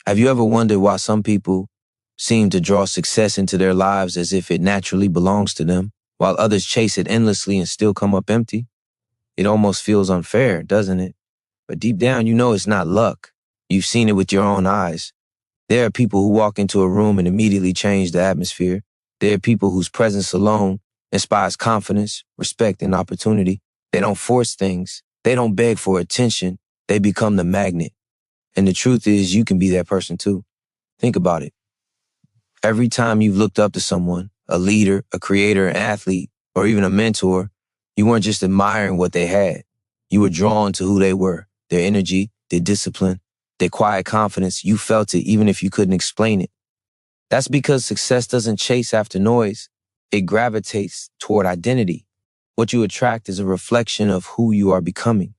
Have you ever wondered why some people seem to draw success into their lives as if it naturally belongs to them, while others chase it endlessly and still come up empty? It almost feels unfair, doesn't it? But deep down, you know it's not luck. You've seen it with your own eyes. There are people who walk into a room and immediately change the atmosphere. There are people whose presence alone inspires confidence, respect, and opportunity. They don't force things. They don't beg for attention. They become the magnet. And the truth is, you can be that person too. Think about it. Every time you've looked up to someone, a leader, a creator, an athlete, or even a mentor, you weren't just admiring what they had. You were drawn to who they were, their energy, their discipline, their quiet confidence. You felt it even if you couldn't explain it. That's because success doesn't chase after noise. It gravitates toward identity. What you attract is a reflection of who you are becoming.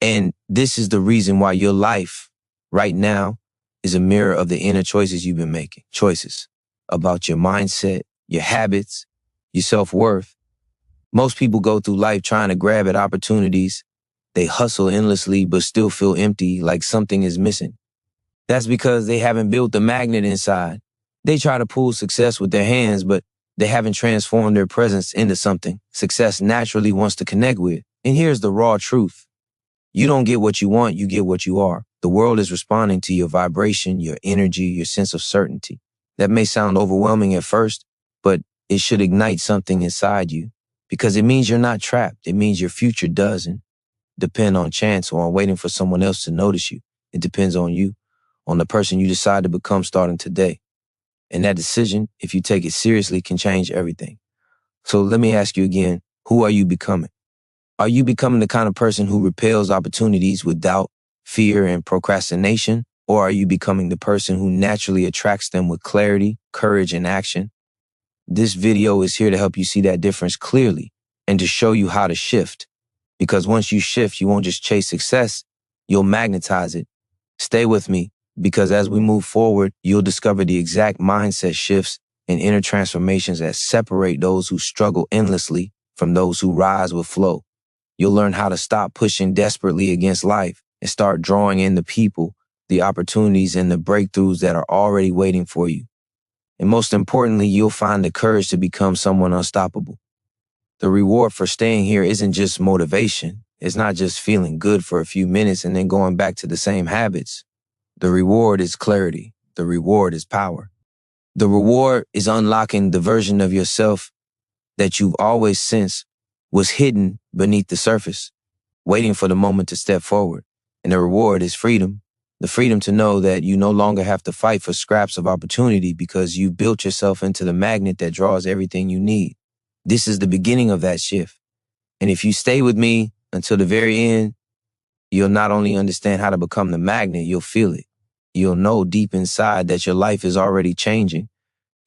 And this is the reason why your life right now is a mirror of the inner choices you've been making. Choices about your mindset, your habits, your self-worth. Most people go through life trying to grab at opportunities. They hustle endlessly but still feel empty, like something is missing. That's because they haven't built the magnet inside. They try to pull success with their hands, but they haven't transformed their presence into something success naturally wants to connect with. And here's the raw truth. You don't get what you want, you get what you are. The world is responding to your vibration, your energy, your sense of certainty. That may sound overwhelming at first, but it should ignite something inside you because it means you're not trapped. It means your future doesn't depend on chance or on waiting for someone else to notice you. It depends on you, on the person you decide to become starting today. And that decision, if you take it seriously, can change everything. So let me ask you again, who are you becoming? Are you becoming the kind of person who repels opportunities with doubt, fear, and procrastination? Or are you becoming the person who naturally attracts them with clarity, courage, and action? This video is here to help you see that difference clearly and to show you how to shift. Because once you shift, you won't just chase success, you'll magnetize it. Stay with me, because as we move forward, you'll discover the exact mindset shifts and inner transformations that separate those who struggle endlessly from those who rise with flow. You'll learn how to stop pushing desperately against life and start drawing in the people, the opportunities, and the breakthroughs that are already waiting for you. And most importantly, you'll find the courage to become someone unstoppable. The reward for staying here isn't just motivation. It's not just feeling good for a few minutes and then going back to the same habits. The reward is clarity. The reward is power. The reward is unlocking the version of yourself that you've always sensed was hidden beneath the surface, waiting for the moment to step forward. And the reward is freedom. The freedom to know that you no longer have to fight for scraps of opportunity because you've built yourself into the magnet that draws everything you need. This is the beginning of that shift. And if you stay with me until the very end, you'll not only understand how to become the magnet, you'll feel it. You'll know deep inside that your life is already changing.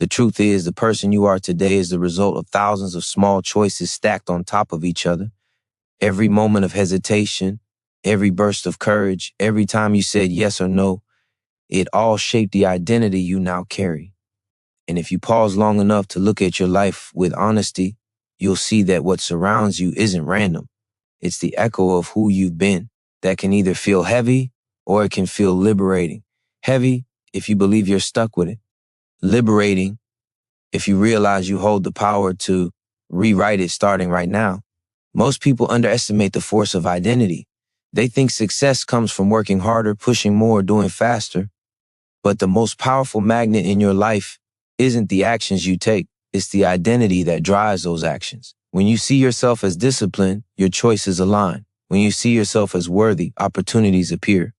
The truth is, the person you are today is the result of thousands of small choices stacked on top of each other. Every moment of hesitation, every burst of courage, every time you said yes or no, it all shaped the identity you now carry. And if you pause long enough to look at your life with honesty, you'll see that what surrounds you isn't random. It's the echo of who you've been. That can either feel heavy or it can feel liberating. Heavy if you believe you're stuck with it. Liberating if you realize you hold the power to rewrite it starting right now. Most people underestimate the force of identity. They think success comes from working harder, pushing more, doing faster. But the most powerful magnet in your life isn't the actions you take. It's the identity that drives those actions. When you see yourself as disciplined, your choices align. When you see yourself as worthy, opportunities appear.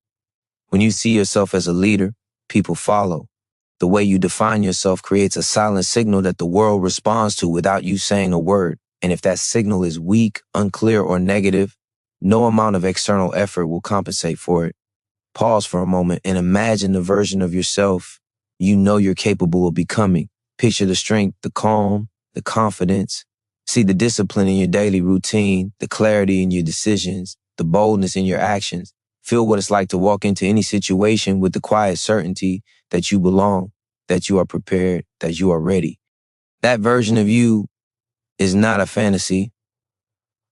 When you see yourself as a leader, people follow. The way you define yourself creates a silent signal that the world responds to without you saying a word. And if that signal is weak, unclear, or negative, no amount of external effort will compensate for it. Pause for a moment and imagine the version of yourself you know you're capable of becoming. Picture the strength, the calm, the confidence. See the discipline in your daily routine, the clarity in your decisions, the boldness in your actions. Feel what it's like to walk into any situation with the quiet certainty that you belong, that you are prepared, that you are ready. That version of you is not a fantasy.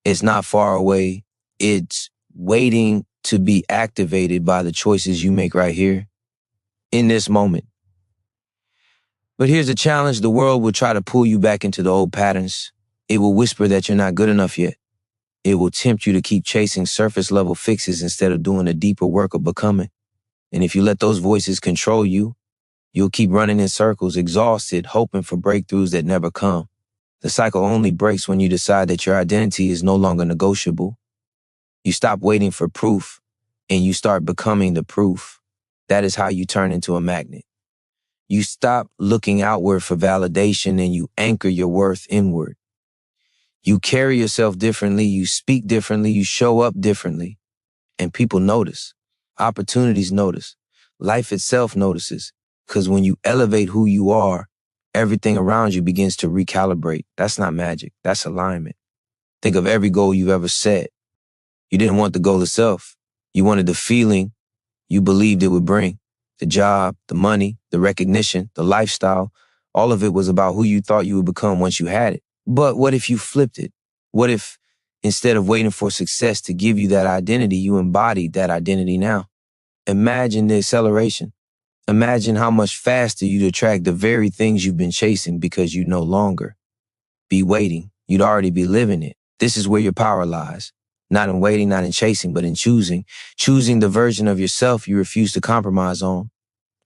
It's not far away. It's waiting to be activated by the choices you make right here. in this moment. But here's the challenge. The world will try to pull you back into the old patterns. It will whisper that you're not good enough yet. It will tempt you to keep chasing surface level fixes instead of doing the deeper work of becoming. And if you let those voices control you, you'll keep running in circles, exhausted, hoping for breakthroughs that never come. The cycle only breaks when you decide that your identity is no longer negotiable. You stop waiting for proof and you start becoming the proof. That is how you turn into a magnet. You stop looking outward for validation and you anchor your worth inward. You carry yourself differently, you speak differently, you show up differently, and people notice. Opportunities notice. Life itself notices. Because when you elevate who you are, everything around you begins to recalibrate. That's not magic. That's alignment. Think of every goal you've ever set. You didn't want the goal itself. You wanted the feeling you believed it would bring. The job, the money, the recognition, the lifestyle. All of it was about who you thought you would become once you had it. But what if you flipped it? What if instead of waiting for success to give you that identity, you embodied that identity now? Imagine the acceleration. Imagine how much faster you'd attract the very things you've been chasing because you'd no longer be waiting. You'd already be living it. This is where your power lies. Not in waiting, not in chasing, but in choosing. Choosing the version of yourself you refuse to compromise on.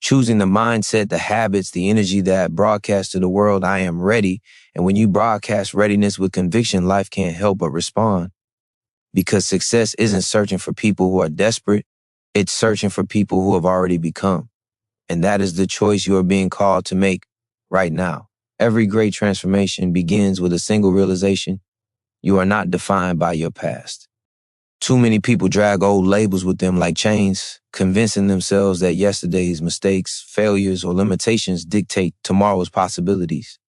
Choosing the mindset, the habits, the energy that broadcasts to the world, I am ready. And when you broadcast readiness with conviction, life can't help but respond. Because success isn't searching for people who are desperate. It's searching for people who have already become. And that is the choice you are being called to make right now. Every great transformation begins with a single realization. You are not defined by your past. Too many people drag old labels with them like chains, convincing themselves that yesterday's mistakes, failures, or limitations dictate tomorrow's possibilities.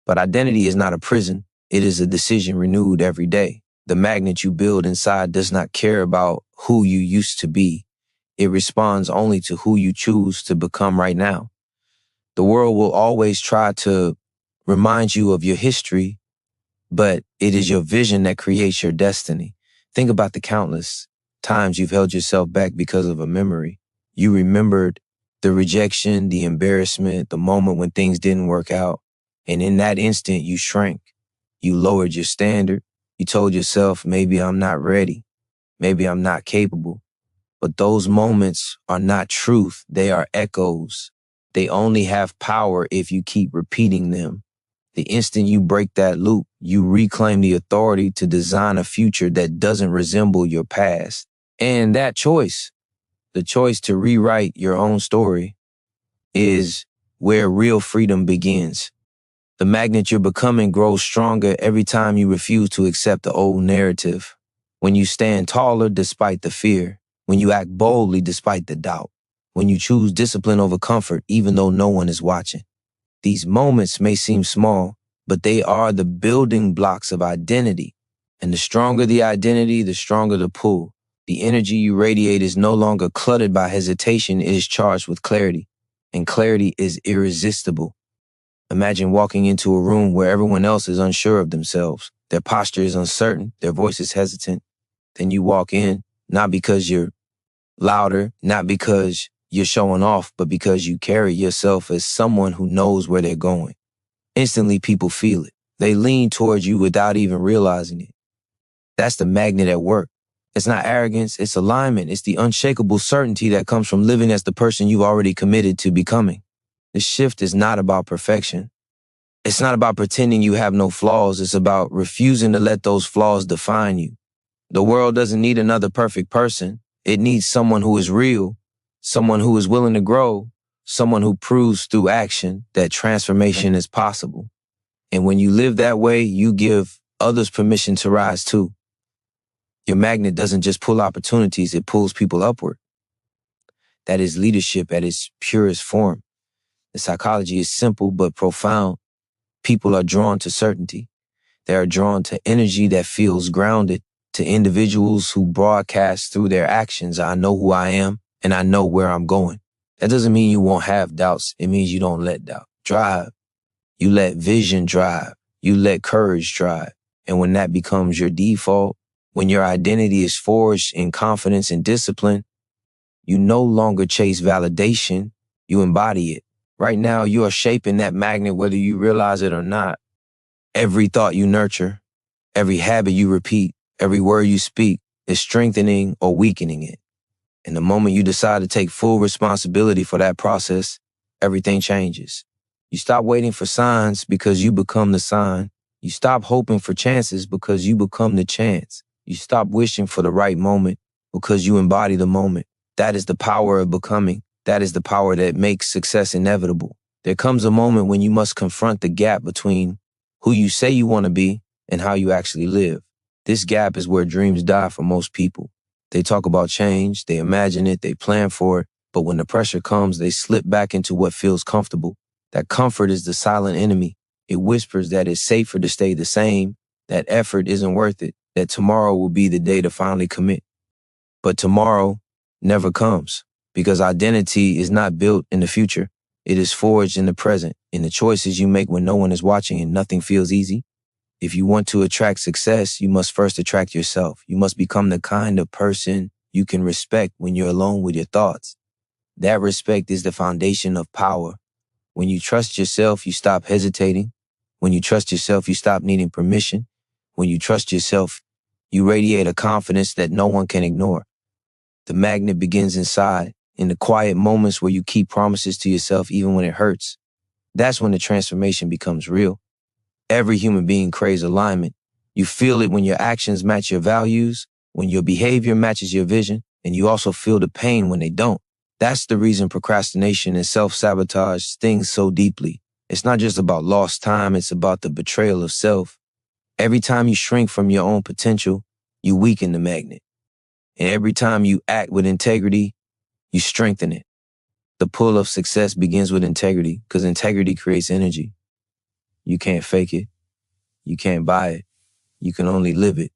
But identity is not a prison. It is a decision renewed every day. The magnet you build inside does not care about who you used to be. It responds only to who you choose to become right now. The world will always try to remind you of your history, but it is your vision that creates your destiny. Think about the countless times you've held yourself back because of a memory. You remembered the rejection, the embarrassment, the moment when things didn't work out. And in that instant, you shrank. You lowered your standard. You told yourself, maybe I'm not ready. Maybe I'm not capable. But those moments are not truth. They are echoes. They only have power if you keep repeating them. The instant you break that loop, you reclaim the authority to design a future that doesn't resemble your past. And that choice, the choice to rewrite your own story, is where real freedom begins. The magnet you're becoming grows stronger every time you refuse to accept the old narrative. When you stand taller despite the fear. When you act boldly despite the doubt. When you choose discipline over comfort even though no one is watching. These moments may seem small, but they are the building blocks of identity. And the stronger the identity, the stronger the pull. The energy you radiate is no longer cluttered by hesitation, it is charged with clarity. And clarity is irresistible. Imagine walking into a room where everyone else is unsure of themselves. Their posture is uncertain, their voice is hesitant. Then you walk in, not because you're louder, not because you're showing off, but because you carry yourself as someone who knows where they're going. Instantly, people feel it. They lean towards you without even realizing it. That's the magnet at work. It's not arrogance, it's alignment. It's the unshakable certainty that comes from living as the person you've already committed to becoming. The shift is not about perfection. It's not about pretending you have no flaws. It's about refusing to let those flaws define you. The world doesn't need another perfect person. It needs someone who is real, someone who is willing to grow, someone who proves through action that transformation is possible. And when you live that way, you give others permission to rise too. Your magnet doesn't just pull opportunities, it pulls people upward. That is leadership at its purest form. The psychology is simple but profound. People are drawn to certainty. They are drawn to energy that feels grounded, to individuals who broadcast through their actions, I know who I am and I know where I'm going. That doesn't mean you won't have doubts. It means you don't let doubt drive. You let vision drive. You let courage drive. And when that becomes your default, when your identity is forged in confidence and discipline, you no longer chase validation. You embody it. Right now, you are shaping that magnet whether you realize it or not. Every thought you nurture, every habit you repeat, every word you speak is strengthening or weakening it. And the moment you decide to take full responsibility for that process, everything changes. You stop waiting for signs because you become the sign. You stop hoping for chances because you become the chance. You stop wishing for the right moment because you embody the moment. That is the power of becoming. That is the power that makes success inevitable. There comes a moment when you must confront the gap between who you say you want to be and how you actually live. This gap is where dreams die for most people. They talk about change, they imagine it, they plan for it, but when the pressure comes, they slip back into what feels comfortable. That comfort is the silent enemy. It whispers that it's safer to stay the same, that effort isn't worth it, that tomorrow will be the day to finally commit. But tomorrow never comes because identity is not built in the future. It is forged in the present, in the choices you make when no one is watching and nothing feels easy. If you want to attract success, you must first attract yourself. You must become the kind of person you can respect when you're alone with your thoughts. That respect is the foundation of power. When you trust yourself, you stop hesitating. When you trust yourself, you stop needing permission. When you trust yourself, you radiate a confidence that no one can ignore. The magnet begins inside, in the quiet moments where you keep promises to yourself even when it hurts. That's when the transformation becomes real. Every human being craves alignment. You feel it when your actions match your values, when your behavior matches your vision, and you also feel the pain when they don't. That's the reason procrastination and self-sabotage stings so deeply. It's not just about lost time, it's about the betrayal of self. Every time you shrink from your own potential, you weaken the magnet. And every time you act with integrity, you strengthen it. The pull of success begins with integrity, because integrity creates energy. You can't fake it. You can't buy it. You can only live it.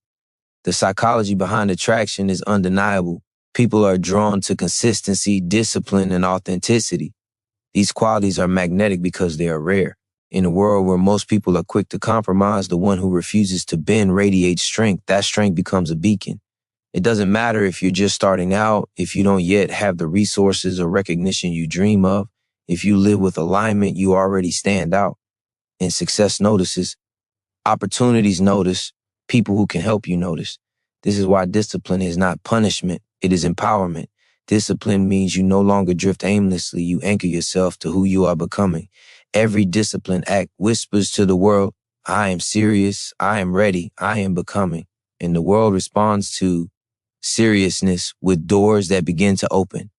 The psychology behind attraction is undeniable. People are drawn to consistency, discipline, and authenticity. These qualities are magnetic because they are rare. In a world where most people are quick to compromise, the one who refuses to bend radiates strength. That strength becomes a beacon. It doesn't matter if you're just starting out, if you don't yet have the resources or recognition you dream of. If you live with alignment, you already stand out. And success notices. Opportunities notice, people who can help you notice. This is why discipline is not punishment, it is empowerment. Discipline means you no longer drift aimlessly, you anchor yourself to who you are becoming. Every disciplined act whispers to the world, I am serious, I am ready, I am becoming. And the world responds to seriousness with doors that begin to open.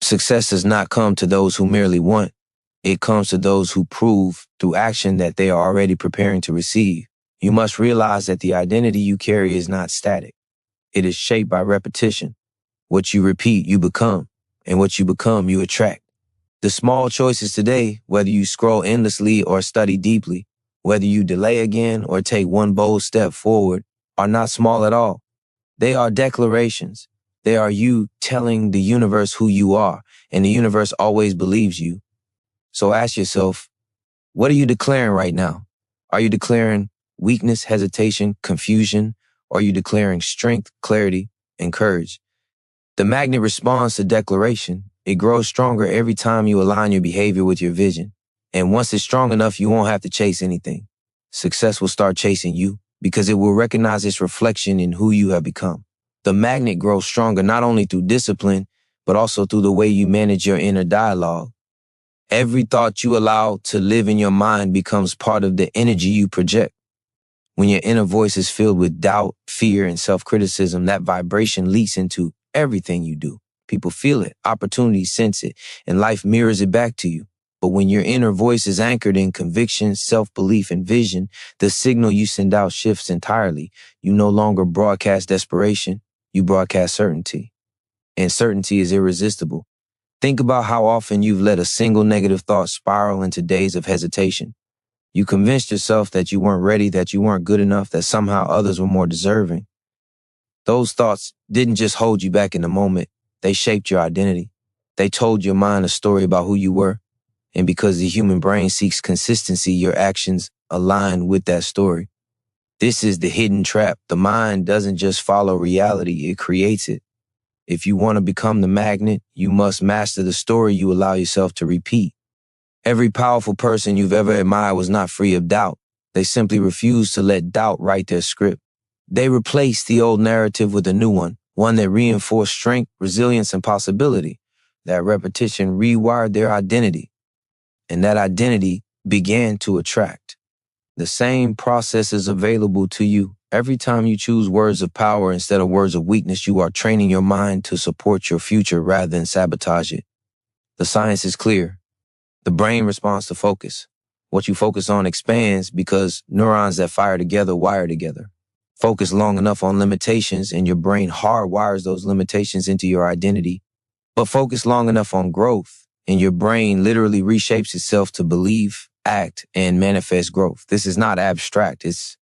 Success does not come to those who merely want. It comes to those who prove through action that they are already preparing to receive. You must realize that the identity you carry is not static. It is shaped by repetition. What you repeat, you become. And what you become, you attract. The small choices today, whether you scroll endlessly or study deeply, whether you delay again or take one bold step forward, are not small at all. They are declarations. They are you telling the universe who you are, and the universe always believes you. So ask yourself, what are you declaring right now? Are you declaring weakness, hesitation, confusion? Or are you declaring strength, clarity, and courage? The magnet responds to declaration. It grows stronger every time you align your behavior with your vision. And once it's strong enough, you won't have to chase anything. Success will start chasing you because it will recognize its reflection in who you have become. The magnet grows stronger not only through discipline, but also through the way you manage your inner dialogue. Every thought you allow to live in your mind becomes part of the energy you project. When your inner voice is filled with doubt, fear, and self-criticism, that vibration leaks into everything you do. People feel it, opportunities sense it, and life mirrors it back to you. But when your inner voice is anchored in conviction, self-belief, and vision, the signal you send out shifts entirely. You no longer broadcast desperation, you broadcast certainty. And certainty is irresistible. Think about how often you've let a single negative thought spiral into days of hesitation. You convinced yourself that you weren't ready, that you weren't good enough, that somehow others were more deserving. Those thoughts didn't just hold you back in the moment. They shaped your identity. They told your mind a story about who you were. And because the human brain seeks consistency, your actions align with that story. This is the hidden trap. The mind doesn't just follow reality, it creates it. If you want to become the magnet, you must master the story you allow yourself to repeat. Every powerful person you've ever admired was not free of doubt. They simply refused to let doubt write their script. They replaced the old narrative with a new one that reinforced strength, resilience, and possibility. That repetition rewired their identity, and that identity began to attract. The same process is available to you. Every time you choose words of power instead of words of weakness, you are training your mind to support your future rather than sabotage it. The science is clear. The brain responds to focus. What you focus on expands because neurons that fire together wire together. Focus long enough on limitations and your brain hardwires those limitations into your identity. But focus long enough on growth and your brain literally reshapes itself to believe, act, and manifest growth. This is not abstract. It's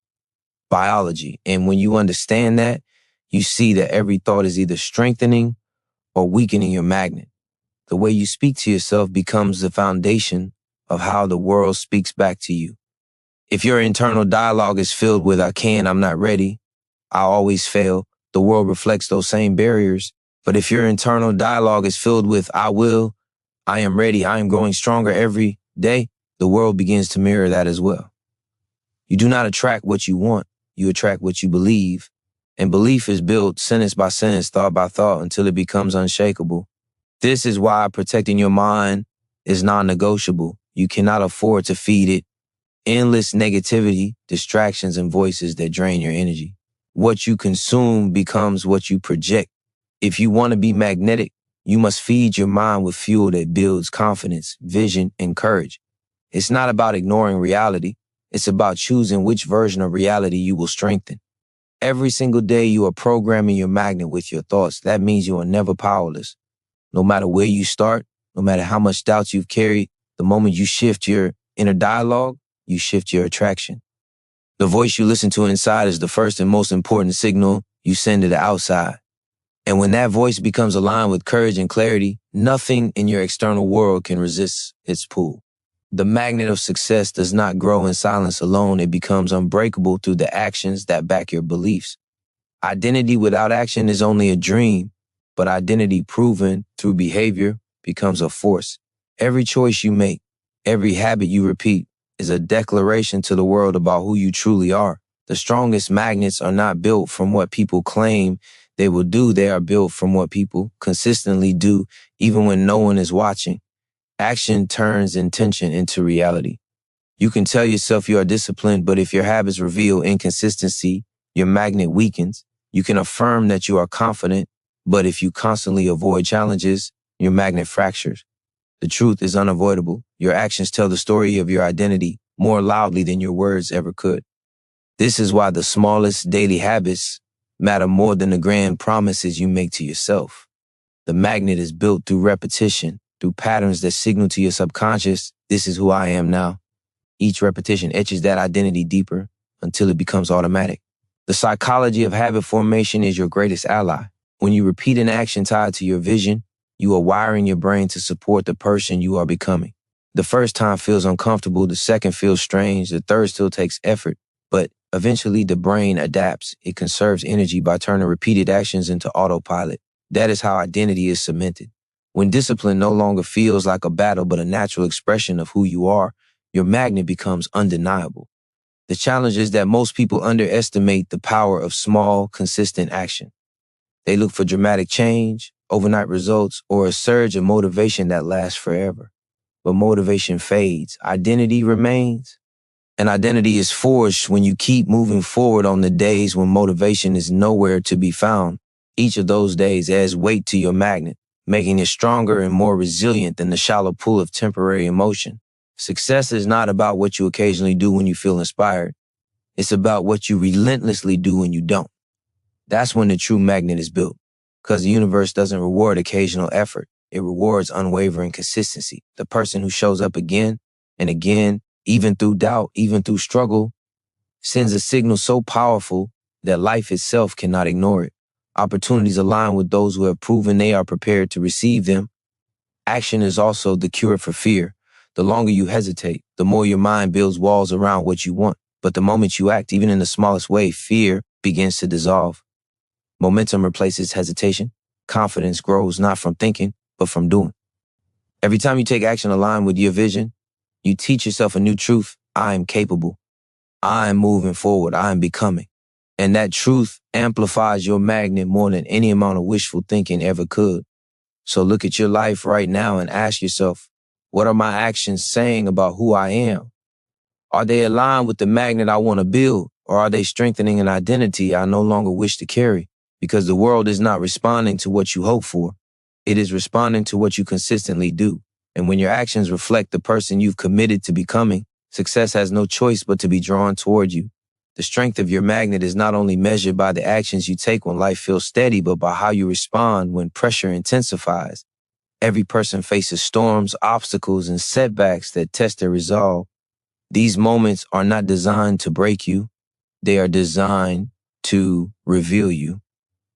biology. And when you understand that, you see that every thought is either strengthening or weakening your magnet. The way you speak to yourself becomes the foundation of how the world speaks back to you. If your internal dialogue is filled with "I can't, I'm not ready, I always fail," the world reflects those same barriers. But if your internal dialogue is filled with "I will, I am ready, I am growing stronger every day," the world begins to mirror that as well. You do not attract what you want, you attract what you believe. And belief is built sentence by sentence, thought by thought, until it becomes unshakable. This is why protecting your mind is non-negotiable. You cannot afford to feed it endless negativity, distractions, and voices that drain your energy. What you consume becomes what you project. If you want to be magnetic, you must feed your mind with fuel that builds confidence, vision, and courage. It's not about ignoring reality. It's about choosing which version of reality you will strengthen. Every single day you are programming your magnet with your thoughts. That means you are never powerless. No matter where you start, no matter how much doubt you've carried, the moment you shift your inner dialogue, you shift your attraction. The voice you listen to inside is the first and most important signal you send to the outside. And when that voice becomes aligned with courage and clarity, nothing in your external world can resist its pull. The magnet of success does not grow in silence alone. It becomes unbreakable through the actions that back your beliefs. Identity without action is only a dream, but identity proven through behavior becomes a force. Every choice you make, every habit you repeat is a declaration to the world about who you truly are. The strongest magnets are not built from what people claim they will do. They are built from what people consistently do, even when no one is watching. Action turns intention into reality. You can tell yourself you are disciplined, but if your habits reveal inconsistency, your magnet weakens. You can affirm that you are confident, but if you constantly avoid challenges, your magnet fractures. The truth is unavoidable. Your actions tell the story of your identity more loudly than your words ever could. This is why the smallest daily habits matter more than the grand promises you make to yourself. The magnet is built through repetition, through patterns that signal to your subconscious, "This is who I am now." Each repetition etches that identity deeper until it becomes automatic. The psychology of habit formation is your greatest ally. When you repeat an action tied to your vision, you are wiring your brain to support the person you are becoming. The first time feels uncomfortable, the second feels strange, the third still takes effort, but eventually the brain adapts. It conserves energy by turning repeated actions into autopilot. That is how identity is cemented. When discipline no longer feels like a battle but a natural expression of who you are, your magnet becomes undeniable. The challenge is that most people underestimate the power of small, consistent action. They look for dramatic change, overnight results, or a surge of motivation that lasts forever. But motivation fades. Identity remains. And identity is forged when you keep moving forward on the days when motivation is nowhere to be found. Each of those days adds weight to your magnet, making it stronger and more resilient than the shallow pool of temporary emotion. Success is not about what you occasionally do when you feel inspired. It's about what you relentlessly do when you don't. That's when the true magnet is built, because the universe doesn't reward occasional effort. It rewards unwavering consistency. The person who shows up again and again, even through doubt, even through struggle, sends a signal so powerful that life itself cannot ignore it. Opportunities align with those who have proven they are prepared to receive them. Action is also the cure for fear. The longer you hesitate, the more your mind builds walls around what you want. But the moment you act, even in the smallest way, fear begins to dissolve. Momentum replaces hesitation. Confidence grows not from thinking, but from doing. Every time you take action aligned with your vision, you teach yourself a new truth. I am capable. I am moving forward. I am becoming. And that truth amplifies your magnet more than any amount of wishful thinking ever could. So look at your life right now and ask yourself, what are my actions saying about who I am? Are they aligned with the magnet I want to build, or are they strengthening an identity I no longer wish to carry? Because the world is not responding to what you hope for. It is responding to what you consistently do. And when your actions reflect the person you've committed to becoming, success has no choice but to be drawn toward you. The strength of your magnet is not only measured by the actions you take when life feels steady, but by how you respond when pressure intensifies. Every person faces storms, obstacles, and setbacks that test their resolve. These moments are not designed to break you. They are designed to reveal you.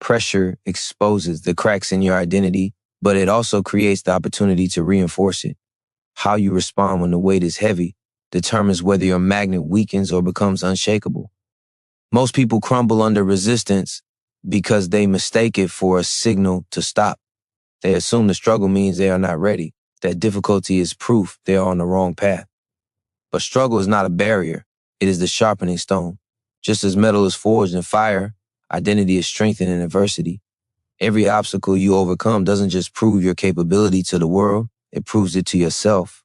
Pressure exposes the cracks in your identity, but it also creates the opportunity to reinforce it. How you respond when the weight is heavy determines whether your magnet weakens or becomes unshakable. Most people crumble under resistance because they mistake it for a signal to stop. They assume the struggle means they are not ready, that difficulty is proof they are on the wrong path. But struggle is not a barrier. It is the sharpening stone. Just as metal is forged in fire, identity is strengthened in adversity. Every obstacle you overcome doesn't just prove your capability to the world, it proves it to yourself.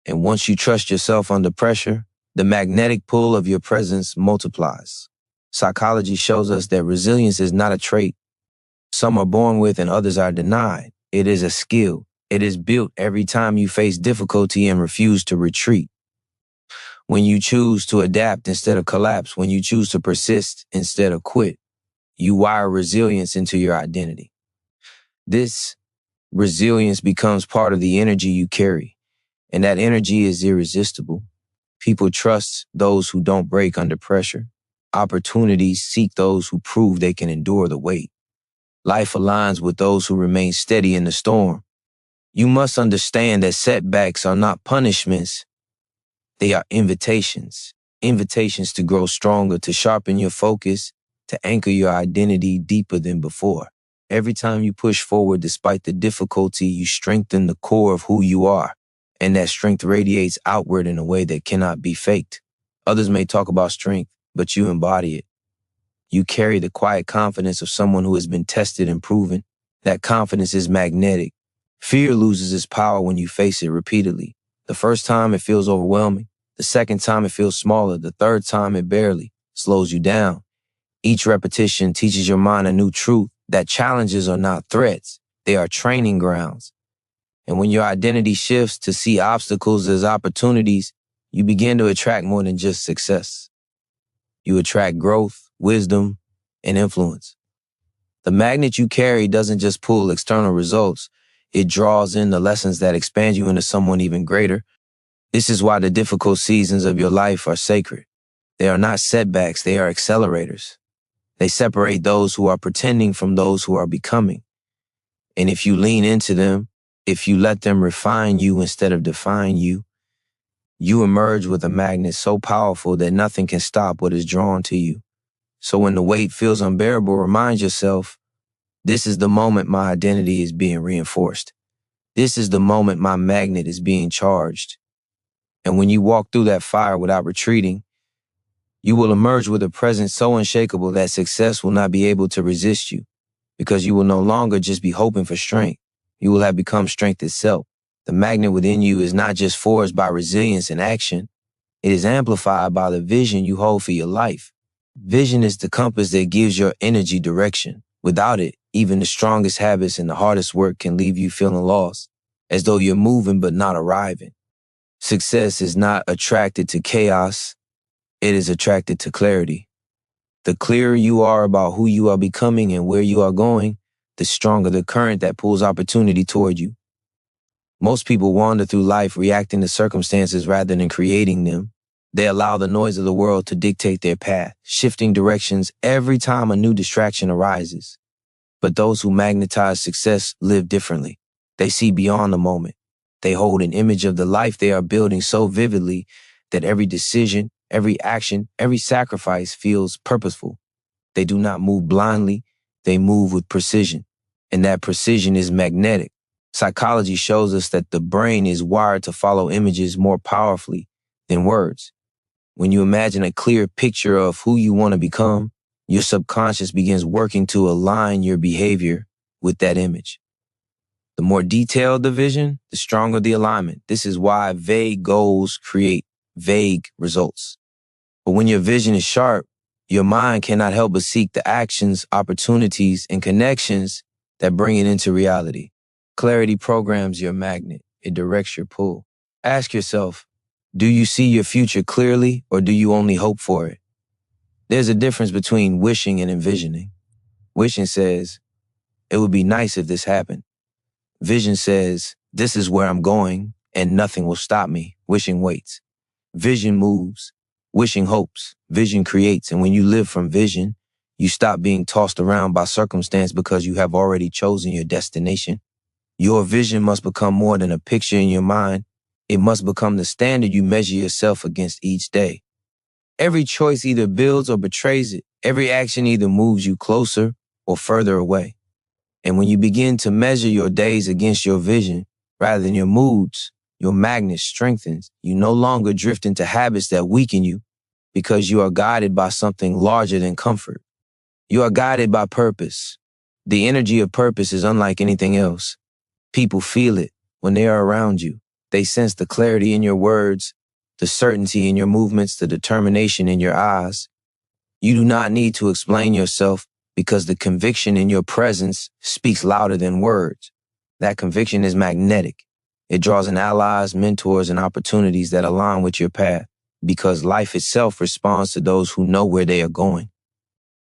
And once you trust yourself under pressure, the magnetic pull of your presence multiplies. Psychology shows us that resilience is not a trait some are born with and others are denied. It is a skill. It is built every time you face difficulty and refuse to retreat. When you choose to adapt instead of collapse, when you choose to persist instead of quit, you wire resilience into your identity. This resilience becomes part of the energy you carry, and that energy is irresistible. People trust those who don't break under pressure. Opportunities seek those who prove they can endure the weight. Life aligns with those who remain steady in the storm. You must understand that setbacks are not punishments. They are invitations. Invitations to grow stronger, to sharpen your focus, to anchor your identity deeper than before. Every time you push forward despite the difficulty, you strengthen the core of who you are. And that strength radiates outward in a way that cannot be faked. Others may talk about strength, but you embody it. You carry the quiet confidence of someone who has been tested and proven. That confidence is magnetic. Fear loses its power when you face it repeatedly. The first time it feels overwhelming. The second time it feels smaller. The third time it barely slows you down. Each repetition teaches your mind a new truth, that challenges are not threats. They are training grounds. And when your identity shifts to see obstacles as opportunities, you begin to attract more than just success. You attract growth, wisdom, and influence. The magnet you carry doesn't just pull external results. It draws in the lessons that expand you into someone even greater. This is why the difficult seasons of your life are sacred. They are not setbacks, they are accelerators. They separate those who are pretending from those who are becoming. And if you lean into them, if you let them refine you instead of define you, you emerge with a magnet so powerful that nothing can stop what is drawn to you. So when the weight feels unbearable, remind yourself, this is the moment my identity is being reinforced. This is the moment my magnet is being charged. And when you walk through that fire without retreating, you will emerge with a presence so unshakable that success will not be able to resist you, because you will no longer just be hoping for strength. You will have become strength itself. The magnet within you is not just forged by resilience and action. It is amplified by the vision you hold for your life. Vision is the compass that gives your energy direction. Without it, even the strongest habits and the hardest work can leave you feeling lost, as though you're moving but not arriving. Success is not attracted to chaos. It is attracted to clarity. The clearer you are about who you are becoming and where you are going, the stronger the current that pulls opportunity toward you. Most people wander through life reacting to circumstances rather than creating them. They allow the noise of the world to dictate their path, shifting directions every time a new distraction arises. But those who magnetize success live differently. They see beyond the moment. They hold an image of the life they are building so vividly that every decision, every action, every sacrifice feels purposeful. They do not move blindly. They move with precision. and that precision is magnetic. Psychology shows us that the brain is wired to follow images more powerfully than words. When you imagine a clear picture of who you want to become, your subconscious begins working to align your behavior with that image. The more detailed the vision, the stronger the alignment. This is why vague goals create vague results. But when your vision is sharp, your mind cannot help but seek the actions, opportunities, and connections that bring it into reality. Clarity programs your magnet. It directs your pull. Ask yourself, do you see your future clearly, or do you only hope for it? There's a difference between wishing and envisioning. Wishing says, it would be nice if this happened. Vision says, this is where I'm going, and nothing will stop me. Wishing waits. Vision moves. Wishing hopes. Vision creates. And when you live from vision, you stop being tossed around by circumstance because you have already chosen your destination. Your vision must become more than a picture in your mind. It must become the standard you measure yourself against each day. Every choice either builds or betrays it. Every action either moves you closer or further away. And when you begin to measure your days against your vision rather than your moods, your magnet strengthens. You no longer drift into habits that weaken you because you are guided by something larger than comfort. You are guided by purpose. The energy of purpose is unlike anything else. People feel it when they are around you. They sense the clarity in your words, the certainty in your movements, the determination in your eyes. You do not need to explain yourself because the conviction in your presence speaks louder than words. That conviction is magnetic. It draws in allies, mentors, and opportunities that align with your path because life itself responds to those who know where they are going.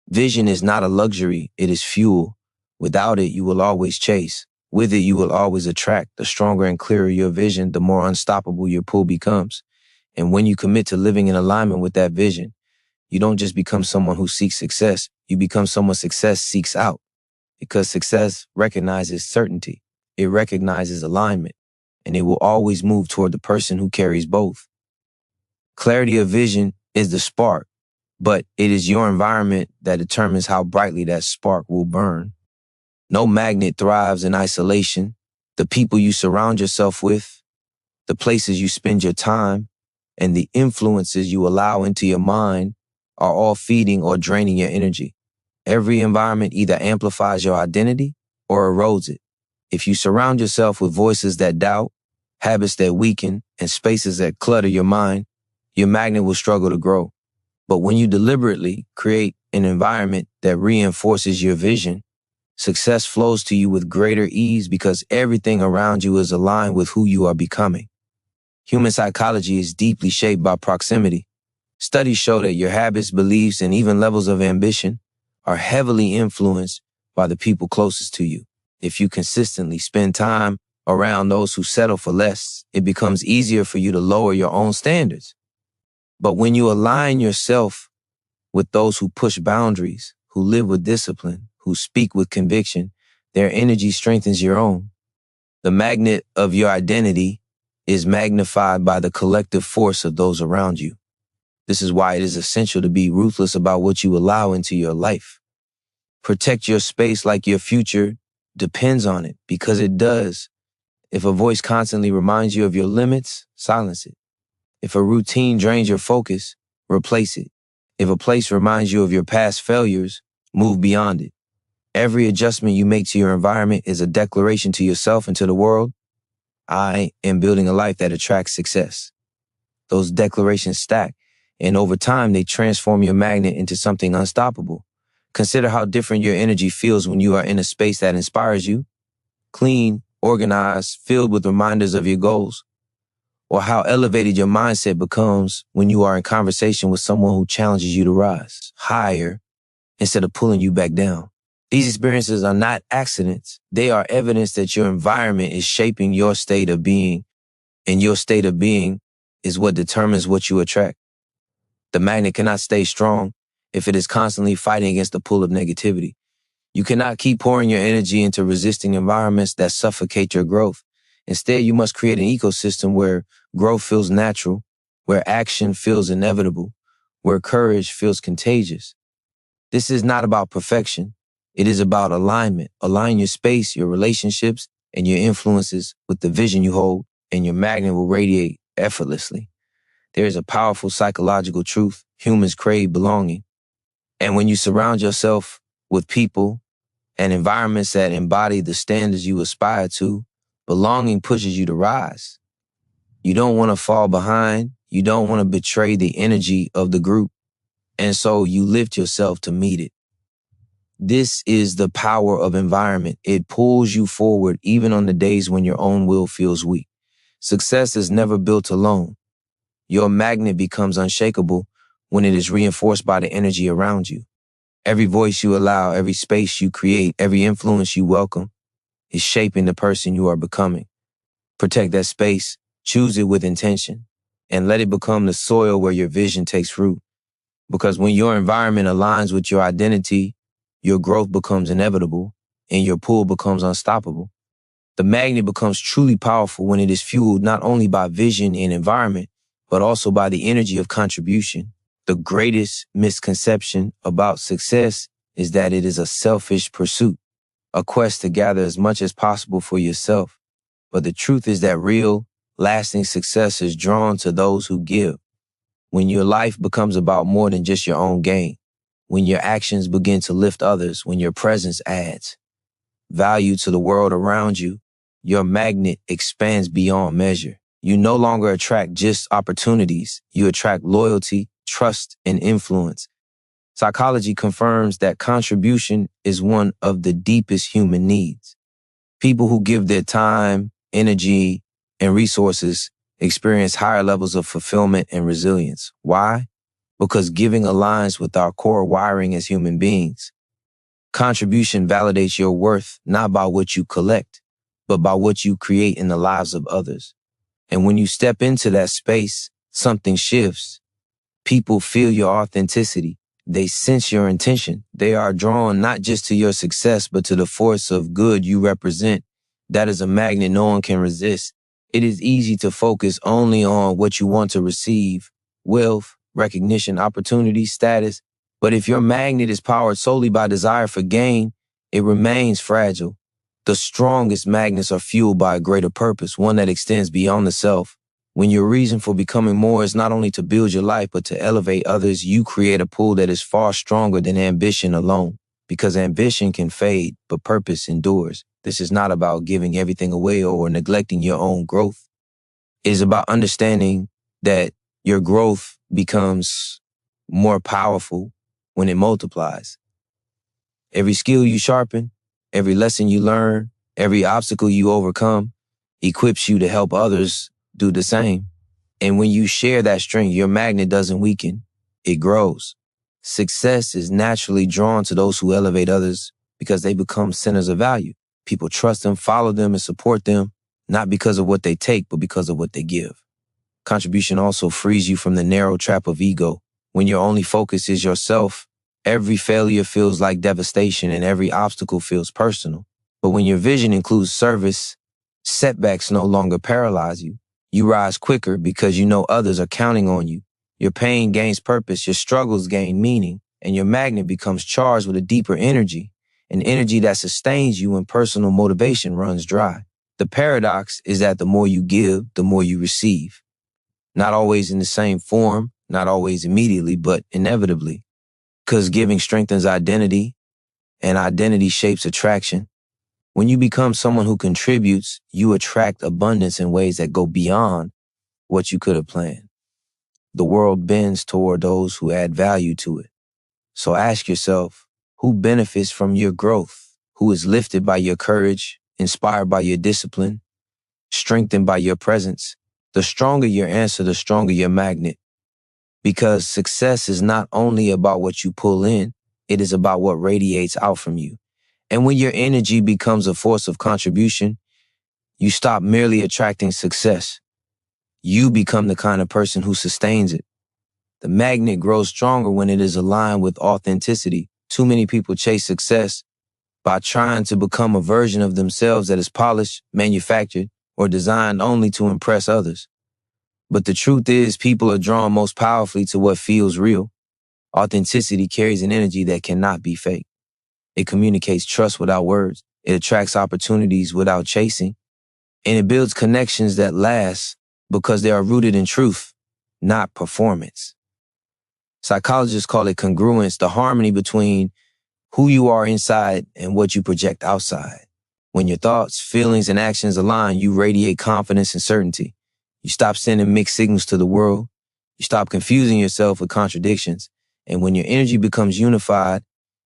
Vision is not a luxury, it is fuel. Without it, you will always chase. With it, you will always attract. The stronger and clearer your vision, the more unstoppable your pull becomes. And when you commit to living in alignment with that vision, you don't just become someone who seeks success, you become someone success seeks out. Because success recognizes certainty, it recognizes alignment, and it will always move toward the person who carries both. Clarity of vision is the spark, but it is your environment that determines how brightly that spark will burn. No magnet thrives in isolation. The people you surround yourself with, the places you spend your time, and the influences you allow into your mind are all feeding or draining your energy. Every environment either amplifies your identity or erodes it. If you surround yourself with voices that doubt, habits that weaken, and spaces that clutter your mind, your magnet will struggle to grow. But when you deliberately create an environment that reinforces your vision, success flows to you with greater ease because everything around you is aligned with who you are becoming. Human psychology is deeply shaped by proximity. Studies show that your habits, beliefs, and even levels of ambition are heavily influenced by the people closest to you. If you consistently spend time around those who settle for less, it becomes easier for you to lower your own standards. But when you align yourself with those who push boundaries, who live with discipline, who speak with conviction, their energy strengthens your own. The magnet of your identity is magnified by the collective force of those around you. This is why it is essential to be ruthless about what you allow into your life. Protect your space like your future depends on it, because it does. If a voice constantly reminds you of your limits, silence it. If a routine drains your focus, replace it. If a place reminds you of your past failures, move beyond it. Every adjustment you make to your environment is a declaration to yourself and to the world. I am building a life that attracts success. Those declarations stack, and over time they transform your magnet into something unstoppable. Consider how different your energy feels when you are in a space that inspires you, clean, organized, filled with reminders of your goals. Or how elevated your mindset becomes when you are in conversation with someone who challenges you to rise higher instead of pulling you back down. These experiences are not accidents. They are evidence that your environment is shaping your state of being, and your state of being is what determines what you attract. The magnet cannot stay strong if it is constantly fighting against the pull of negativity. You cannot keep pouring your energy into resisting environments that suffocate your growth. Instead, you must create an ecosystem where growth feels natural, where action feels inevitable, where courage feels contagious. This is not about perfection. It is about alignment. Align your space, your relationships, and your influences with the vision you hold, and your magnet will radiate effortlessly. There is a powerful psychological truth. Humans crave belonging. And when you surround yourself with people and environments that embody the standards you aspire to, belonging pushes you to rise. You don't want to fall behind. You don't want to betray the energy of the group. And so you lift yourself to meet it. This is the power of environment. It pulls you forward even on the days when your own will feels weak. Success is never built alone. Your magnet becomes unshakable when it is reinforced by the energy around you. Every voice you allow, every space you create, every influence you welcome is shaping the person you are becoming. Protect that space, choose it with intention, and let it become the soil where your vision takes root. Because when your environment aligns with your identity, your growth becomes inevitable and your pull becomes unstoppable. The magnet becomes truly powerful when it is fueled not only by vision and environment, but also by the energy of contribution. The greatest misconception about success is that it is a selfish pursuit, a quest to gather as much as possible for yourself. But the truth is that real, lasting success is drawn to those who give. When your life becomes about more than just your own gain, when your actions begin to lift others, when your presence adds value to the world around you, your magnet expands beyond measure. You no longer attract just opportunities. You attract loyalty, trust, and influence. Psychology confirms that contribution is one of the deepest human needs. People who give their time, energy, and resources experience higher levels of fulfillment and resilience. Why? Because giving aligns with our core wiring as human beings. Contribution validates your worth not by what you collect, but by what you create in the lives of others. And when you step into that space, something shifts. People feel your authenticity. They sense your intention. They are drawn not just to your success, but to the force of good you represent. That is a magnet no one can resist. It is easy to focus only on what you want to receive: wealth, recognition, opportunity, status. But if your magnet is powered solely by desire for gain, it remains fragile. The strongest magnets are fueled by a greater purpose, one that extends beyond the self. When your reason for becoming more is not only to build your life, but to elevate others, you create a pull that is far stronger than ambition alone. Because ambition can fade, but purpose endures. This is not about giving everything away or neglecting your own growth. It is about understanding that your growth becomes more powerful when it multiplies. Every skill you sharpen, every lesson you learn, every obstacle you overcome equips you to help others do the same. And when you share that strength, your magnet doesn't weaken, it grows. Success is naturally drawn to those who elevate others because they become centers of value. People trust them, follow them, and support them, not because of what they take, but because of what they give. Contribution also frees you from the narrow trap of ego. When your only focus is yourself, every failure feels like devastation and every obstacle feels personal. But when your vision includes service, setbacks no longer paralyze you. You rise quicker because you know others are counting on you. Your pain gains purpose, your struggles gain meaning, and your magnet becomes charged with a deeper energy, an energy that sustains you when personal motivation runs dry. The paradox is that the more you give, the more you receive. Not always in the same form, not always immediately, but inevitably. Because giving strengthens identity, and identity shapes attraction. When you become someone who contributes, you attract abundance in ways that go beyond what you could have planned. The world bends toward those who add value to it. So ask yourself, who benefits from your growth? Who is lifted by your courage, inspired by your discipline, strengthened by your presence? The stronger your answer, the stronger your magnet. Because success is not only about what you pull in, it is about what radiates out from you. And when your energy becomes a force of contribution, you stop merely attracting success. You become the kind of person who sustains it. The magnet grows stronger when it is aligned with authenticity. Too many people chase success by trying to become a version of themselves that is polished, manufactured, or designed only to impress others. But the truth is, people are drawn most powerfully to what feels real. Authenticity carries an energy that cannot be faked. It communicates trust without words. It attracts opportunities without chasing. And it builds connections that last because they are rooted in truth, not performance. Psychologists call it congruence, the harmony between who you are inside and what you project outside. When your thoughts, feelings, and actions align, you radiate confidence and certainty. You stop sending mixed signals to the world. You stop confusing yourself with contradictions. And when your energy becomes unified,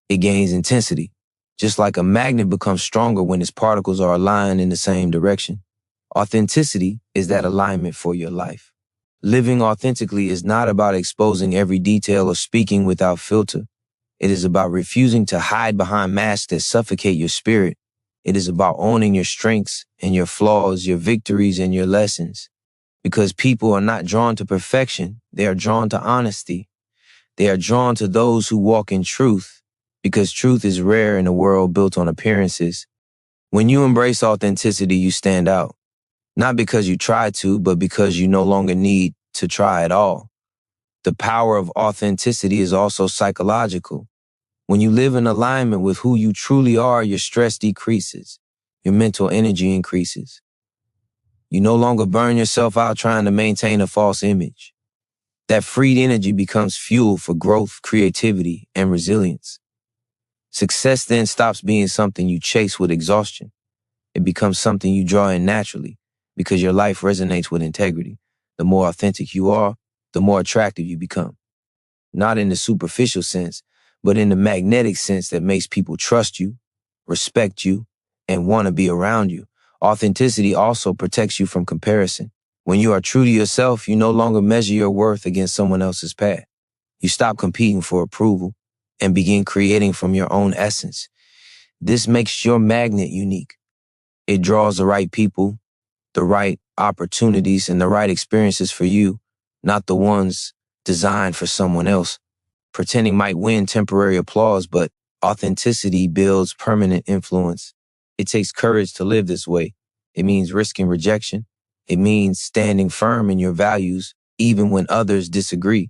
it gains intensity. Just like a magnet becomes stronger when its particles are aligned in the same direction. Authenticity is that alignment for your life. Living authentically is not about exposing every detail or speaking without filter. It is about refusing to hide behind masks that suffocate your spirit. It is about owning your strengths and your flaws, your victories and your lessons. Because people are not drawn to perfection, they are drawn to honesty. They are drawn to those who walk in truth, because truth is rare in a world built on appearances. When you embrace authenticity, you stand out. Not because you try to, but because you no longer need to try at all. The power of authenticity is also psychological. When you live in alignment with who you truly are, your stress decreases. Your mental energy increases. You no longer burn yourself out trying to maintain a false image. That freed energy becomes fuel for growth, creativity, and resilience. Success then stops being something you chase with exhaustion. It becomes something you draw in naturally because your life resonates with integrity. The more authentic you are, the more attractive you become. Not in the superficial sense, but in the magnetic sense that makes people trust you, respect you, and want to be around you. Authenticity also protects you from comparison. When you are true to yourself, you no longer measure your worth against someone else's path. You stop competing for approval and begin creating from your own essence. This makes your magnet unique. It draws the right people, the right opportunities, and the right experiences for you, not the ones designed for someone else. Pretending might win temporary applause, but authenticity builds permanent influence. It takes courage to live this way. It means risking rejection. It means standing firm in your values, even when others disagree.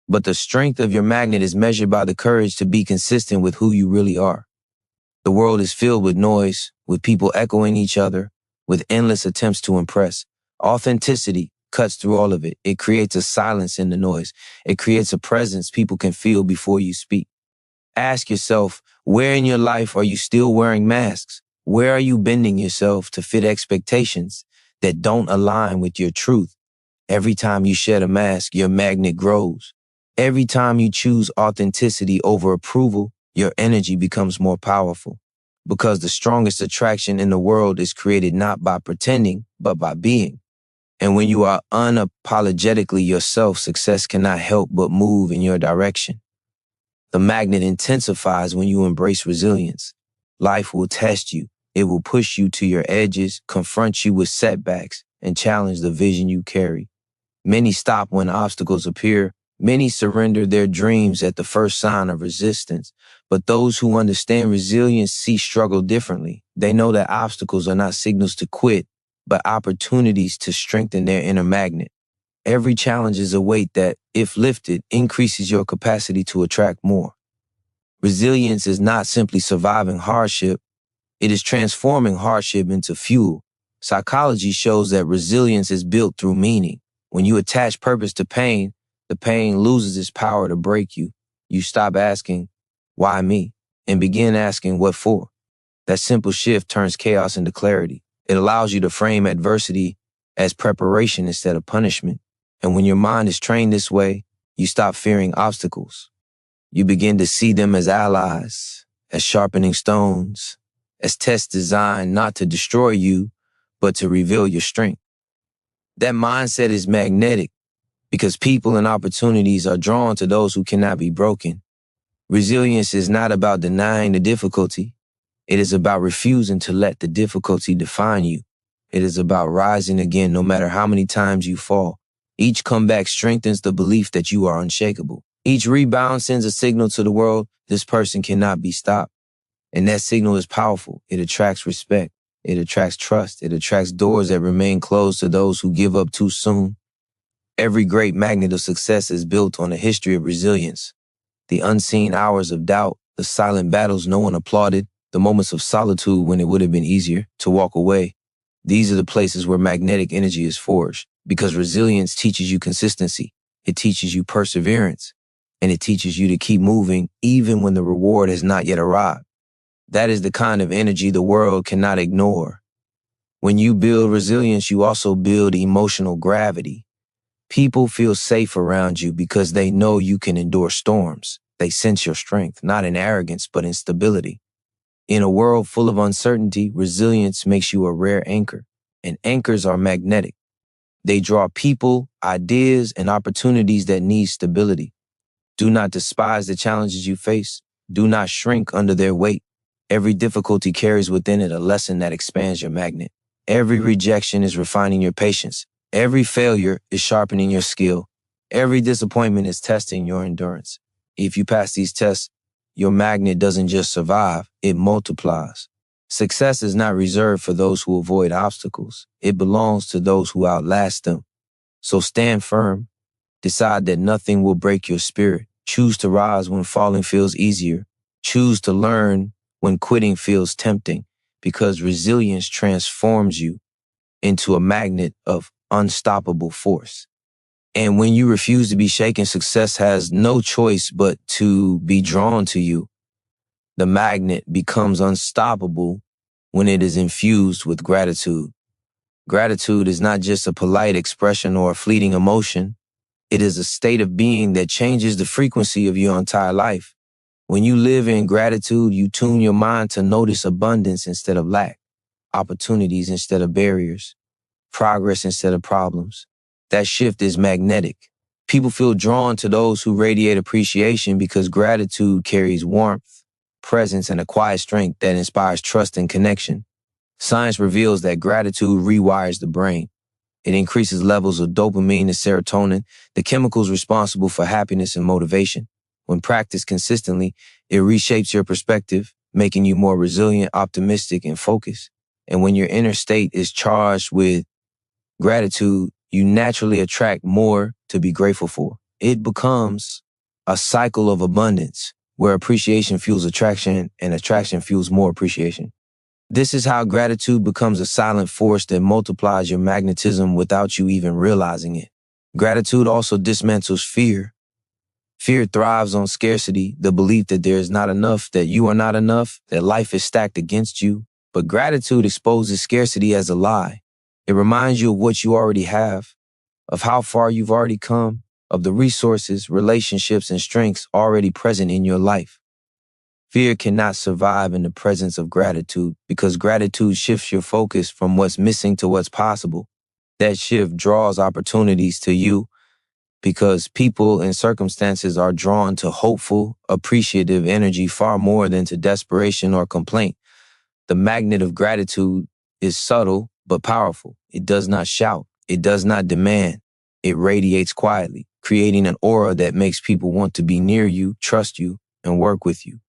But the strength of your magnet is measured by the courage to be consistent with who you really are. The world is filled with noise, with people echoing each other, with endless attempts to impress. Authenticity cuts through all of it. It creates a silence in the noise. It creates a presence people can feel before you speak. Ask yourself, where in your life are you still wearing masks? Where are you bending yourself to fit expectations that don't align with your truth? Every time you shed a mask, your magnet grows. Every time you choose authenticity over approval, your energy becomes more powerful. Because the strongest attraction in the world is created not by pretending, but by being. And when you are unapologetically yourself, success cannot help but move in your direction. The magnet intensifies when you embrace resilience. Life will test you. It will push you to your edges, confront you with setbacks, and challenge the vision you carry. Many stop when obstacles appear. Many surrender their dreams at the first sign of resistance. But those who understand resilience see struggle differently. They know that obstacles are not signals to quit, but opportunities to strengthen their inner magnet. Every challenge is a weight that, if lifted, increases your capacity to attract more. Resilience is not simply surviving hardship. It is transforming hardship into fuel. Psychology shows that resilience is built through meaning. When you attach purpose to pain, the pain loses its power to break you. You stop asking, why me? And begin asking, what for? That simple shift turns chaos into clarity. It allows you to frame adversity as preparation instead of punishment. And when your mind is trained this way, you stop fearing obstacles. You begin to see them as allies, as sharpening stones, as tests designed not to destroy you, but to reveal your strength. That mindset is magnetic because people and opportunities are drawn to those who cannot be broken. Resilience is not about denying the difficulty. It is about refusing to let the difficulty define you. It is about rising again no matter how many times you fall. Each comeback strengthens the belief that you are unshakable. Each rebound sends a signal to the world, this person cannot be stopped. And that signal is powerful. It attracts respect. It attracts trust. It attracts doors that remain closed to those who give up too soon. Every great magnet of success is built on a history of resilience. The unseen hours of doubt, the silent battles no one applauded, the moments of solitude when it would have been easier to walk away. These are the places where magnetic energy is forged, because resilience teaches you consistency, it teaches you perseverance, and it teaches you to keep moving even when the reward has not yet arrived. That is the kind of energy the world cannot ignore. When you build resilience, you also build emotional gravity. People feel safe around you because they know you can endure storms. They sense your strength, not in arrogance, but in stability. In a world full of uncertainty, resilience makes you a rare anchor, and anchors are magnetic. They draw people, ideas, and opportunities that need stability. Do not despise the challenges you face. Do not shrink under their weight. Every difficulty carries within it a lesson that expands your magnet. Every rejection is refining your patience. Every failure is sharpening your skill. Every disappointment is testing your endurance. If you pass these tests, your magnet doesn't just survive, it multiplies. Success is not reserved for those who avoid obstacles. It belongs to those who outlast them. So stand firm. Decide that nothing will break your spirit. Choose to rise when falling feels easier. Choose to learn when quitting feels tempting, because resilience transforms you into a magnet of unstoppable force. And when you refuse to be shaken, success has no choice but to be drawn to you. The magnet becomes unstoppable when it is infused with gratitude. Gratitude is not just a polite expression or a fleeting emotion. It is a state of being that changes the frequency of your entire life. When you live in gratitude, you tune your mind to notice abundance instead of lack, opportunities instead of barriers, progress instead of problems. That shift is magnetic. People feel drawn to those who radiate appreciation because gratitude carries warmth, presence, and a quiet strength that inspires trust and connection. Science reveals that gratitude rewires the brain. It increases levels of dopamine and serotonin, the chemicals responsible for happiness and motivation. When practiced consistently, it reshapes your perspective, making you more resilient, optimistic, and focused. And when your inner state is charged with gratitude, you naturally attract more to be grateful for. It becomes a cycle of abundance where appreciation fuels attraction and attraction fuels more appreciation. This is how gratitude becomes a silent force that multiplies your magnetism without you even realizing it. Gratitude also dismantles fear. Fear thrives on scarcity, the belief that there is not enough, that you are not enough, that life is stacked against you. But gratitude exposes scarcity as a lie. It reminds you of what you already have, of how far you've already come, of the resources, relationships, and strengths already present in your life. Fear cannot survive in the presence of gratitude because gratitude shifts your focus from what's missing to what's possible. That shift draws opportunities to you because people and circumstances are drawn to hopeful, appreciative energy far more than to desperation or complaint. The magnet of gratitude is subtle but powerful. It does not shout. It does not demand. It radiates quietly, creating an aura that makes people want to be near you, trust you, and work with you.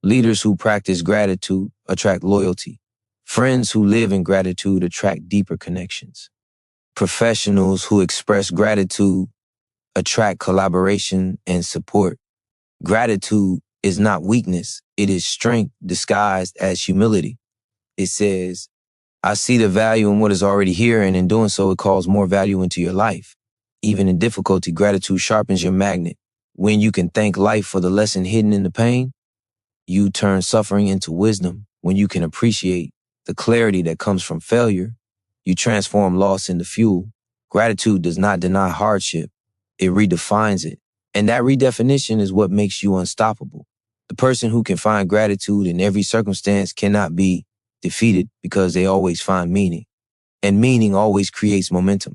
Leaders who practice gratitude attract loyalty. Friends who live in gratitude attract deeper connections. Professionals who express gratitude attract collaboration and support. Gratitude is not weakness. It is strength disguised as humility. It says, I see the value in what is already here, and in doing so, it calls more value into your life. Even in difficulty, gratitude sharpens your magnet. When you can thank life for the lesson hidden in the pain, you turn suffering into wisdom. When you can appreciate the clarity that comes from failure, you transform loss into fuel. Gratitude does not deny hardship. It redefines it. And that redefinition is what makes you unstoppable. The person who can find gratitude in every circumstance cannot be defeated because they always find meaning. And meaning always creates momentum.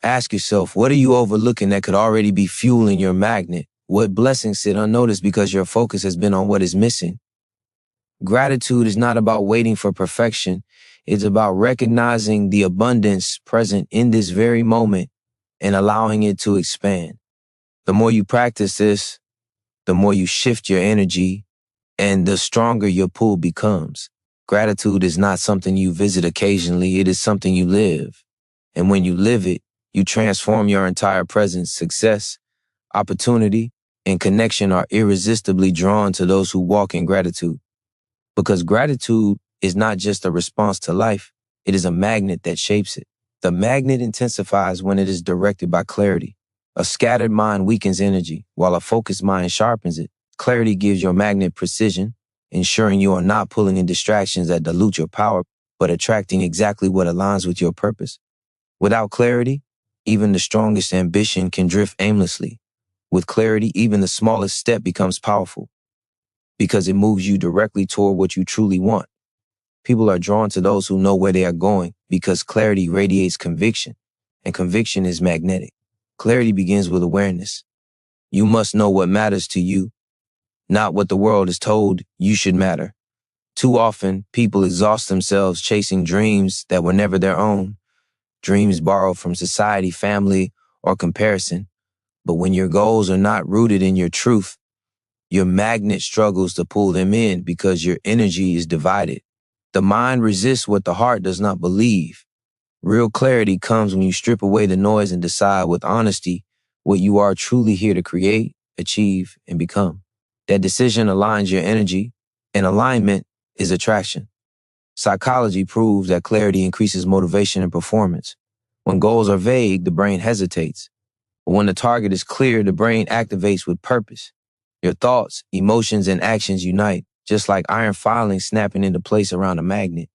Ask yourself, what are you overlooking that could already be fueling your magnet? What blessings sit unnoticed because your focus has been on what is missing? Gratitude is not about waiting for perfection. It's about recognizing the abundance present in this very moment and allowing it to expand. The more you practice this, the more you shift your energy and the stronger your pull becomes. Gratitude is not something you visit occasionally. It is something you live. And when you live it, you transform your entire presence, success, opportunity, and connection are irresistibly drawn to those who walk in gratitude. Because gratitude is not just a response to life, it is a magnet that shapes it. The magnet intensifies when it is directed by clarity. A scattered mind weakens energy, while a focused mind sharpens it. Clarity gives your magnet precision, ensuring you are not pulling in distractions that dilute your power, but attracting exactly what aligns with your purpose. Without clarity, even the strongest ambition can drift aimlessly. With clarity, even the smallest step becomes powerful because it moves you directly toward what you truly want. People are drawn to those who know where they are going because clarity radiates conviction, and conviction is magnetic. Clarity begins with awareness. You must know what matters to you, not what the world is told you should matter. Too often, people exhaust themselves chasing dreams that were never their own, dreams borrowed from society, family, or comparison. But when your goals are not rooted in your truth, your magnet struggles to pull them in because your energy is divided. The mind resists what the heart does not believe. Real clarity comes when you strip away the noise and decide with honesty what you are truly here to create, achieve, and become. That decision aligns your energy, and alignment is attraction. Psychology proves that clarity increases motivation and performance. When goals are vague, the brain hesitates. But when the target is clear, the brain activates with purpose. Your thoughts, emotions, and actions unite, just like iron filings snapping into place around a magnet.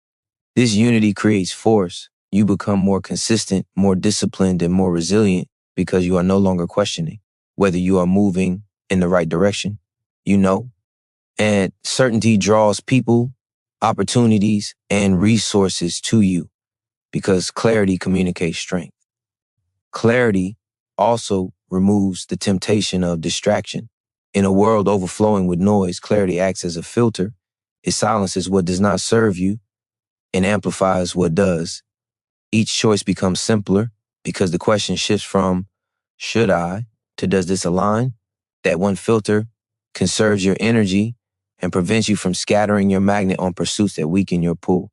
This unity creates force. You become more consistent, more disciplined, and more resilient because you are no longer questioning whether you are moving in the right direction. You know, and certainty draws people, opportunities, and resources to you because clarity communicates strength. Clarity also removes the temptation of distraction. In a world overflowing with noise, clarity acts as a filter. It silences what does not serve you and amplifies what does. Each choice becomes simpler because the question shifts from should I to does this align? That one filter conserves your energy and prevents you from scattering your magnet on pursuits that weaken your pull.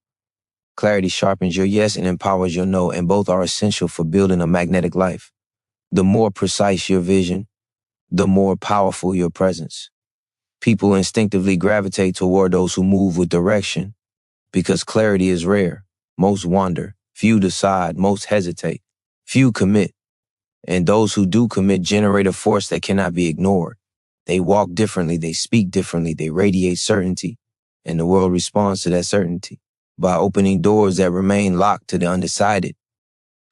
Clarity sharpens your yes and empowers your no, and both are essential for building a magnetic life. The more precise your vision, the more powerful your presence. People instinctively gravitate toward those who move with direction because clarity is rare. Most wander, few decide, most hesitate, few commit. And those who do commit generate a force that cannot be ignored. They walk differently, they speak differently, they radiate certainty, and the world responds to that certainty by opening doors that remain locked to the undecided.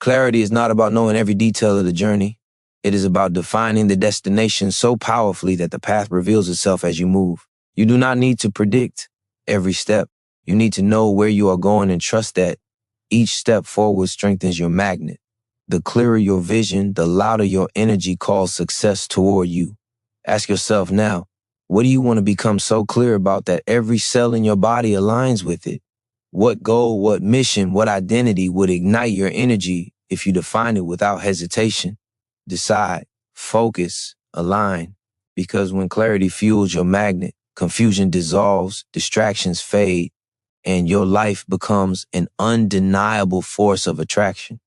Clarity is not about knowing every detail of the journey. It is about defining the destination so powerfully that the path reveals itself as you move. You do not need to predict every step. You need to know where you are going and trust that each step forward strengthens your magnet. The clearer your vision, the louder your energy calls success toward you. Ask yourself now, what do you want to become so clear about that every cell in your body aligns with it? What goal, what mission, what identity would ignite your energy if you define it without hesitation? Decide, focus, align, because when clarity fuels your magnet, confusion dissolves, distractions fade, and your life becomes an undeniable force of attraction.